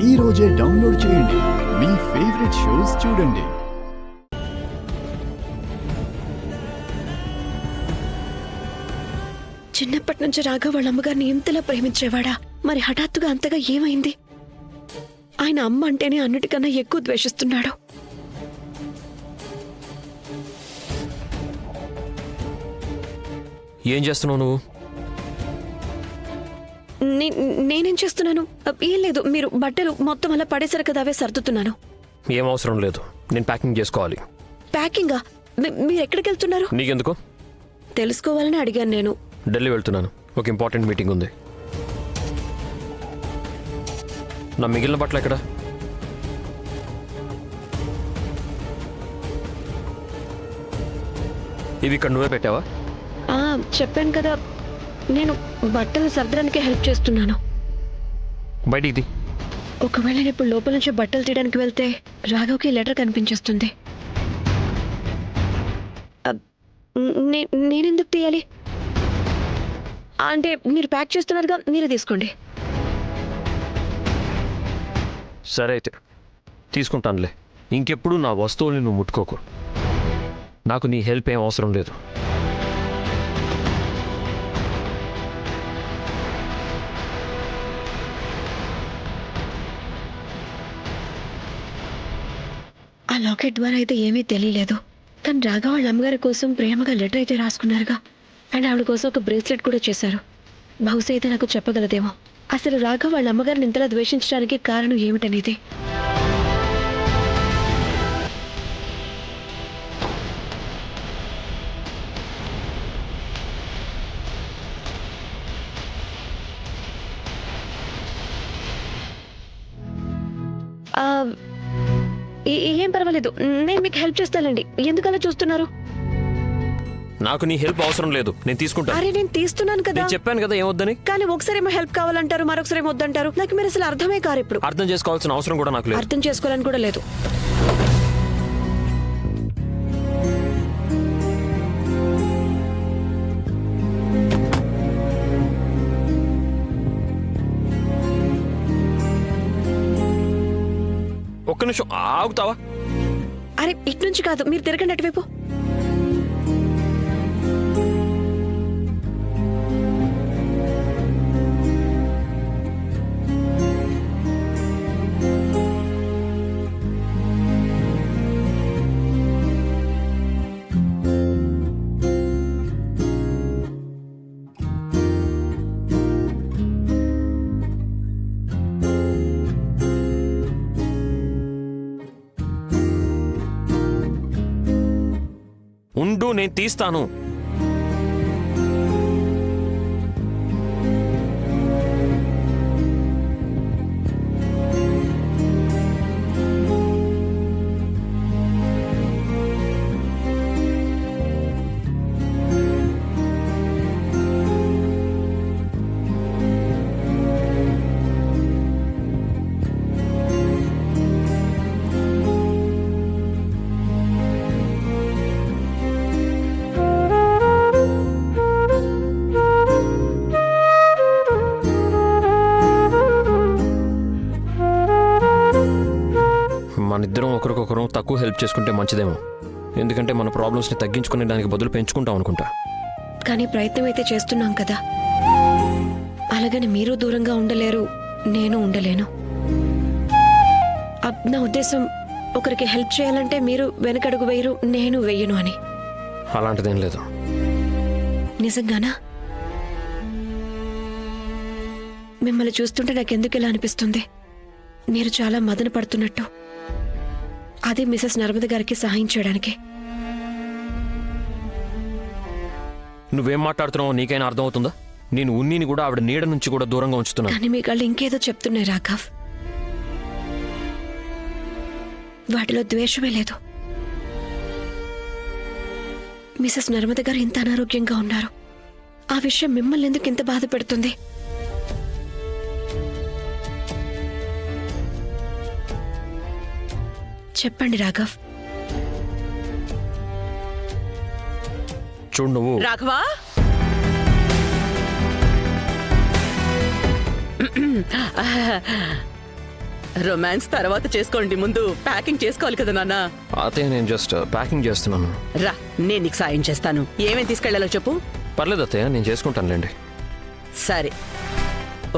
ఈ రోజే డౌన్లోడ్ చేయండి. మీ ఫేవరెట్ షోస్ చూడండి. చిన్నప్పటి నుంచి రాఘవ్ వాళ్ళ అమ్మగారిని ఎంతలా ప్రేమించేవాడా? మరి హఠాత్తుగా అంతగా ఏమైంది? ఆయన అమ్మ అంటేనే అన్నిటికన్నా ఎక్కువ ద్వేషిస్తున్నాడు. ఏం చేస్తున్నావు నువ్వు? నేనేం చేస్తున్నాను? ఏం లేదు, మీరు బట్టలు మొత్తం అలా పడేసరి కదా, అవే సర్దుతున్నాను. ఏం అవసరం లేదు, నేను ప్యాకింగ్ చేసుకోవాలి. ప్యాకింగా? మీరు ఎక్కడికి వెళ్తున్నారు? నీకెందుకు? తెలుసుకోవాలని అడిగాను నేను. ఢిల్లీ వెళ్తున్నాను, ఒక ఇంపార్టెంట్ మీటింగ్ ఉంది. నా మిగిలిన బట్టలు ఎక్కడ? ఇవి ఇక్కడ నువ్వే పెట్టావా? చెప్పాను కదా, నేను బట్టలు సర్దడానికి హెల్ప్ చేస్తున్నాను. బయటికి ఇది. ఒకవేళ నేను ఇప్పుడు లోపల నుంచి బట్టలు తీయడానికి వెళ్తే రాఘవ్కి లెటర్ కనిపించేస్తుంది. నేనెందుకు తీయాలి? అంటే మీరు ప్యాక్ చేస్తున్నారుగా, మీరే తీసుకోండి. సరే అయితే తీసుకుంటానులే. ఇంకెప్పుడు నా వస్తువుల్ని నువ్వు ముట్టుకోకు. నాకు నీ హెల్ప్ ఏం అవసరం లేదు. ఆ లాకెట్ ద్వారా అయితే ఏమీ తెలియలేదు, కానీ రాఘవ్ వాళ్ళ అమ్మగారి కోసం ప్రేమగా లెటర్ అయితే రాసుకున్నారుగా. అండ్ ఆవిడ కోసం ఒక బ్రేస్లెట్ కూడా చేశారు. బహుశా అయితే నాకు చెప్పగలదేమో అసలు రాఘవ్ వాళ్ళ అమ్మగారిని ఇంతలా ద్వేషించడానికి కారణం ఏమిటనేది. ఏం పర్వాలేదు, నేను మీకు హెల్ప్ చేస్తానండి. ఎందుకలా చూస్తున్నారు? నాకు నీ హెల్ప్ అవసరం లేదు, నేను తీసుకుంటాను. అరే నేను తీస్తున్నాను కదా. నేను చెప్పాను కదా ఏమొద్దని. కానీ ఒకసారి ఏమో హెల్ప్ కావాలంటారు, మరొకసారి ఏమో వద్దంటారు. నాకు మీరు అసలు అర్థమే కారు. ఇప్పుడు అర్థం చేసుకోవాల్సిన అవసరం కూడా నాకు లేదు. అర్థం చేసుకోవాలని కూడా లేదు. ఒక్క నిమిషం ఆగుతావా? అరే ఇటు నుంచి కాదు, మీరు తిరగండి అటువైపు. ఉండు, నేను తీస్తాను. మనిద్దరం ఒకరికొకరు తక్కువ హెల్ప్ చేసుకుంటే మంచిదేమో. ఎందుకంటే మన ప్రాబ్లమ్స్ని తగ్గించుకునే దానికి బదులు పెంచుకుంటాం అనుకుంటా. కానీ ప్రయత్నం అయితే చేస్తున్నాం కదా. అలాగని మీరు దూరంగా ఉండలేరు, నేను ఉండలేను. నా ఉద్దేశం, ఒకరికి హెల్ప్ చేయాలంటే మీరు వెనకడుగు వేయరు, నేను వెయ్యను అని. అలాంటిదేం లేదు. నిజంగానా? మిమ్మల్ని చూస్తుంటే నాకెందుకు ఇలా అనిపిస్తుంది, మీరు చాలా మదన పడుతున్నట్టు. అది మిసెస్ నర్మద గారికి సహాయం చేయడానికి. నువ్వేం మాట్లాడుతున్నావో నీకైనా అర్థమవుతుందా? నేను ఉన్నిని కూడా ఆవిడ నీడ నుంచి కూడా దూరంగా ఉంచుతున్నా. కానీ మీ కళ్ళు ఇంకేదో చెప్తున్నాయి రాఘవ్. వాటిలో ద్వేషమే లేదు. మిసెస్ నర్మద గారు ఇంత అనారోగ్యంగా ఉన్నారు. ఆ విషయం మిమ్మల్ని ఎందుకు ఇంత బాధ పెడుతుంది? చెప్పండి రాఘవ్. చూడు నువ్వు. రాఘవా, రొమాన్స్ తర్వాత చేసుకోండి, ముందు ప్యాకింగ్ చేసుకోవాలి కదా నాన్న. అత్తయ్య నేను జస్ట్ ప్యాకింగ్ చేస్తున్నాను. రా, నేను నీకు సాయం చేస్తాను. ఏమేమి తీసుకెళ్లాలో చెప్పు. పర్లేదు అత్తయ్య, నేను చేసుకుంటానులేండి. సరే,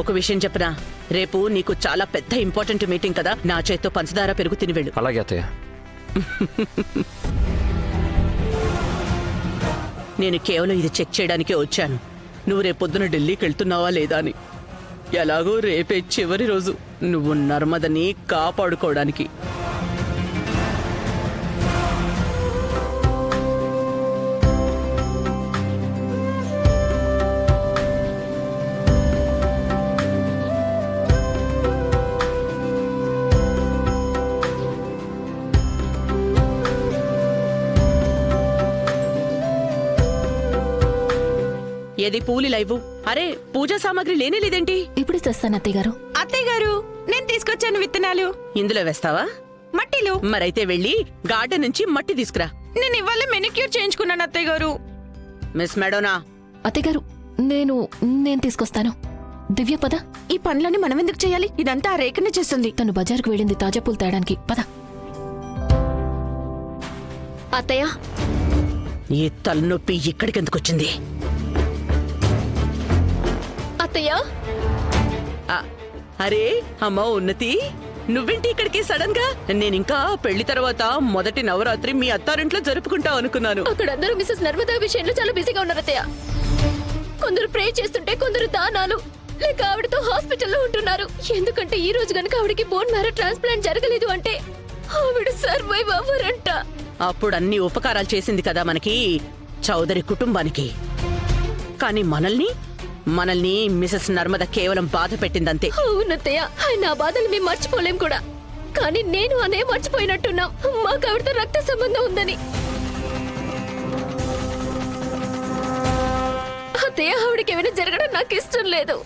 ఒక విషయం చెప్పనా, రేపు నీకు చాలా పెద్ద ఇంపార్టెంట్ మీటింగ్ కదా, నా చేత్తో పంచదార పెరుగు తిని వెళ్ళు. అలాగే అత్తయ్య. నేను కేవలం ఇది చెక్ చేయడానికే వచ్చాను, నువ్వు రేపొద్దున ఢిల్లీకి వెళ్తున్నావా లేదా అని. ఎలాగో రేపే చివరి రోజు నువ్వు నర్మదని కాపాడుకోవడానికి. ఏది పూలి లైవ్? అరే, పూజా సామాగ్రి లేనేలేదేంటి? ఇప్పుడు తెస్తాను అత్తయ్య గారు. అత్తయ్య గారు, నేను తీసుకొచ్చాను విత్తనాలు. ఇందులో వేస్తావా? మట్టిలో. మరైతే వెళ్ళి గార్డెన్ నుంచి మట్టి తీసుకురా. నేను ఇవాళ మెనిక్యూర్ చేయించుకున్నాను అత్తయ్య గారు. మిస్ మెడోనా. అత్తయ్య గారు, నేను తీసుకొస్తాను. దివ్య పద. ఈ పనులన్నీ మనం ఎందుకు చేయాలి? ఇదంతా ఆ రేఖనే చేస్తుంది. తను బజార్కు వెళ్ళింది తాజా పూలు తేడానికి. పద. అత్తయ్య, ఈ తలనొప్పి ఇక్కడికెందుకు వచ్చింది? అత్తయ్య, ఆ, అరే అమ్మా ఉన్నతి, నువ్వేంటి ఇక్కడికి సడన్ గా? నేనింకా పెళ్లి తర్వాత మొదటి నవరాత్రి మీ అత్తారింట్లో జరుపుకుంటావు అనుకున్నాను. అక్కడ అందరూ మిసెస్ నర్మదా విషయంలో చాలా బిజీగా ఉన్నారు అత్తయ్య. కొందరు ప్రే చేస్తుంటే, కొందరు దానాలు లేక ఆవిడతో హాస్పిటల్లో ఉంటున్నారు. ఎందుకంటే ఈ రోజు గనుక ఆవిడకి బోన్ మ్యారో ట్రాన్స్ప్లాంట్ జరగలేదు అంటే ఆవిడ సర్వైవ్ అవ్వరంట. అప్పుడు అన్ని ఉపకారాలు చేసింది కదా మనకి, చౌదరి కుటుంబానికి. కానీ మనల్ని మిసెస్ నర్మద కేవలం బాధ పెట్టిందంతే. అవునత్తయ్య, ఆయన ఆ బాధలు మేము మర్చిపోలేం కూడా. కానీ నేను అనే మర్చిపోయినట్టున్నాం, మాకు ఆవిడతో రక్త సంబంధం ఉందని. అత్తయ్య, ఆవిడకి ఏమైనా జరగడం నాకు ఇష్టం లేదు.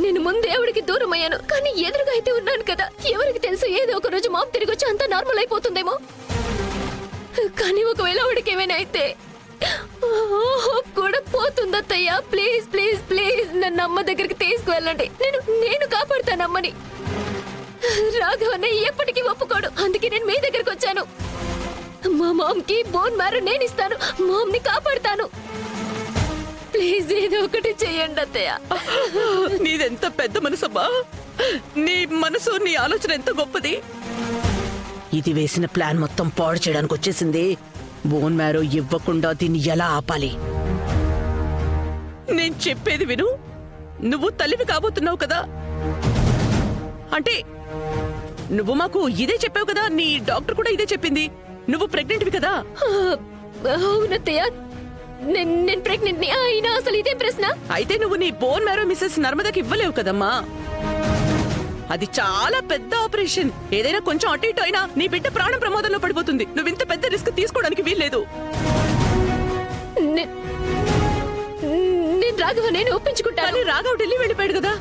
నేను ముందే ఆవిడకి దూరం అయ్యాను, కానీ ఎదురుగా అయితే ఉన్నాను కదా. ఎవరికి తెలుసు, ఏదో ఒక రోజు మాకు తిరిగి వచ్చి అంతా నార్మల్ అయిపోతుందేమో. కానీ ఒకవేళ ఆవిడకి ఏమైనా అయితే కూడా పోతుందత్తయ్య. ప్లీజ్ ప్లీజ్ ప్లీజ్ నన్ను అమ్మ దగ్గరికి తీసుకువెళ్ళండి. నేను కాపాడుతాను అమ్మని. రాఘవన్న ఎప్పటికీ ఒప్పుకోడు, అందుకే నేను మీ దగ్గరికి వచ్చాను. మా మామ్కి బోన్ మ్యారో నేను ఇస్తాను, మామ్ని కాపాడుతాను. ప్లీజ్ ఏదో ఒకటి చెయ్యండి అత్తయ్య. నీదెంత పెద్ద మనసమ్మా, నీ మనసు, నీ ఆలోచన ఎంత గొప్పది. ఇది వేసిన ప్లాన్ మొత్తం పాడు చేయడానికి వచ్చేసింది. బోన్ మ్యారో ఇవ్వకుండా దీన్ని ఎలా ఆపాలి? నేను చెప్పేది విను, నువ్వు తల్లివి కాబోతున్నావు కదా. అంటే నువ్వు మాకు ఇదే చెప్పావు కదా, నీ డాక్టర్ కూడా ఇదే చెప్పింది. నువ్వు ప్రెగ్నెంట్వి కదా. అవునత్తయ్య, నేను ప్రెగ్నెంట్ ని. అయినా అసలు ఇదే ప్రశ్న? అయితే నువ్వు నీ బోన్ మ్యారో మిసెస్ నర్మదకి ఇవ్వలేవు కదమ్మా. అది చాలా పెద్ద ఆపరేషన్. ఏదైనా కొంచెం అటు ఇటు అయినా నీ బిడ్డ ప్రాణం ప్రమాదంలో పడిపోతుంది. నువ్వు ఇంత పెద్ద రిస్క్ తీసుకోవడానికి వీల్లేదు. నేను రాఘవ, నేను ఒప్పించుకుంటాను. రాఘవ్ ఢిల్లీ వెళ్ళిపోయాడు కదా.